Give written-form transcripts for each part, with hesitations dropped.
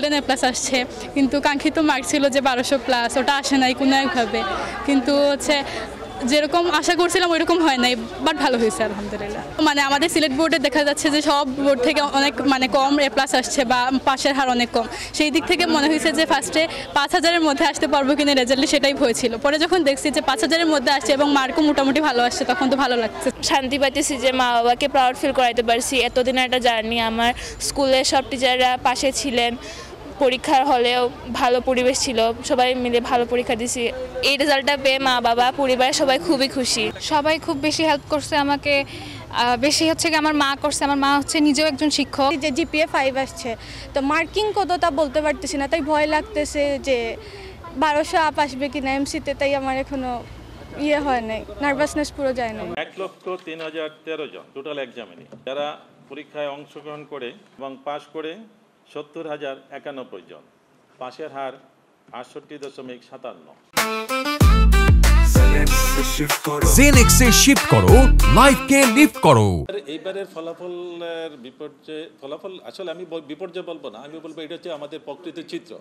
Golden A plus আসছে, কিন্তু কাঙ্ক্ষিত মার্ক ছিল যে 1200+, ওটা আসে নাই কোনো একভাবে। কিন্তু হচ্ছে যেরকম আশা করছিলাম ওইরকম হয় নাই, বাট ভালো হয়েছে আলহামদুলিল্লাহ। মানে আমাদের সিলেট বোর্ডে দেখা যাচ্ছে যে সব বোর্ড থেকে অনেক মানে কম A+ আসছে বা পাশের হার অনেক কম। সেই দিক থেকে মনে হয়েছে যে ফার্স্টে 5000-এর মধ্যে আসতে পারবো কিনা রেজাল্টে, সেটাই ভয় ছিল। পরে যখন দেখছি যে 5000-এর মধ্যে আসছে এবং মার্কও মোটামুটি ভালো আসছে, তখন তো ভালো লাগছে। শান্তি পাইতেছি যে মা বাবাকে প্রাউড ফিল করাইতে পারছি। এতদিনের একটা জার্নি, আমার স্কুলের সব টিচাররা পাশে ছিলেন, পরীক্ষার হলেও ভালো পরিবেশ ছিল, সবাই মিলে ভালো পরীক্ষা দিছি। এই রেজাল্টটা পেয়ে মা বাবা পরিবারের সবাই খুবই খুশি। সবাই খুব বেশি হেল্প করছে আমাকে, বেশি হচ্ছে কি আমার মা করছে। আমার মা হচ্ছে নিজেও একজন শিক্ষক। যে GPA 5 আসছে, তো মার্কিং কতটা বলতে পারতেছি না, তাই ভয় লাগতেছে যে 1200 আপ আসবে কিনা এমসিতে, তাই আমার এখনো হয় নাই, নার্ভাসনেস পুরো যায় না। 1,03,013 জন টোটাল এক্সামিনে যারা পরীক্ষায় অংশগ্রহণ করে এবং পাশ করে 70,091 জন, পাশের হার 68.57। জেনেক্সে শিফট করো, লাইফকে লিফট করো। এইবারের ফলাফল আসলে আমি বিপর্যয় বলবো না, আমি বলবো এটা হচ্ছে আমাদের প্রকৃত চিত্র।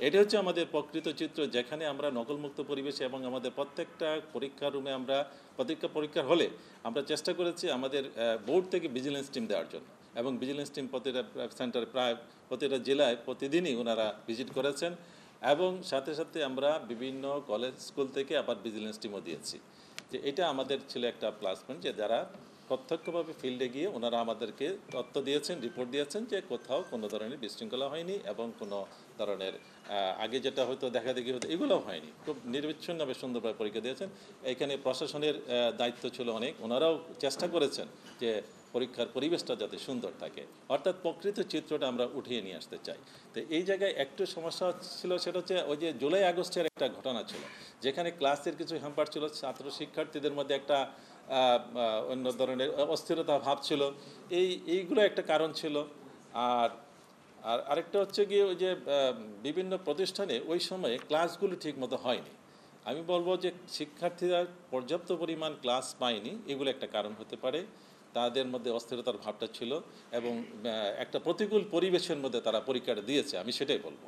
এটা হচ্ছে আমাদের প্রকৃত চিত্র, যেখানে আমরা নকলমুক্ত পরিবেশে এবং আমাদের প্রত্যেকটা পরীক্ষা রুমে আমরা পরীক্ষার হলে আমরা চেষ্টা করেছি আমাদের বোর্ড থেকে ভিজিলেন্স টিম দেওয়ার জন্য, এবং ভিজিলেন্স টিম প্রতিটা সেন্টারে প্রায় প্রতিটা জেলায় প্রতিদিনই ওনারা ভিজিট করেছেন, এবং সাথে সাথে আমরা বিভিন্ন কলেজ স্কুল থেকে আবার ভিজিলেন্স টিমও দিয়েছি। যে এটা আমাদের ছিল একটা প্লাস পয়েন্ট, যে যারা প্রত্যক্ষভাবে ফিল্ডে গিয়ে ওনারা আমাদেরকে তথ্য দিয়েছেন, রিপোর্ট দিয়েছেন যে কোথাও কোনো ধরনের বিশৃঙ্খলা হয়নি এবং কোনো ধরনের আগে যেটা হয়তো দেখাদেখি হতো এগুলোও হয়নি। খুব নির্বিচ্ছিন্নভাবে সুন্দরভাবে পরীক্ষা দিয়েছেন। এখানে প্রশাসনের দায়িত্ব ছিল অনেক, ওনারাও চেষ্টা করেছেন যে পরীক্ষার পরিবেশটা যাতে সুন্দর থাকে, অর্থাৎ প্রকৃত চিত্রটা আমরা উঠিয়ে নিয়ে আসতে চাই। তো এই জায়গায় একটু সমস্যা ছিল, সেটা হচ্ছে ওই যে জুলাই আগস্টের একটা ঘটনা ছিল, যেখানে ক্লাসের কিছু হ্যাম্পার ছিল, ছাত্র শিক্ষার্থীদের মধ্যে একটা অন্য ধরনের অস্থিরতা ভাব ছিল, এইগুলো একটা কারণ ছিল। আর আরেকটা হচ্ছে গিয়ে ওই যে বিভিন্ন প্রতিষ্ঠানে ওই সময়ে ক্লাসগুলো ঠিকমতো হয়নি। আমি বলবো যে শিক্ষার্থীরা পর্যাপ্ত পরিমাণ ক্লাস পায়নি, এগুলো একটা কারণ হতে পারে। তাদের মধ্যে অস্থিরতার ভাবটা ছিল এবং একটা প্রতিকূল পরিবেশের মধ্যে তারা পরীক্ষাটা দিয়েছে, আমি সেটাই বলবো।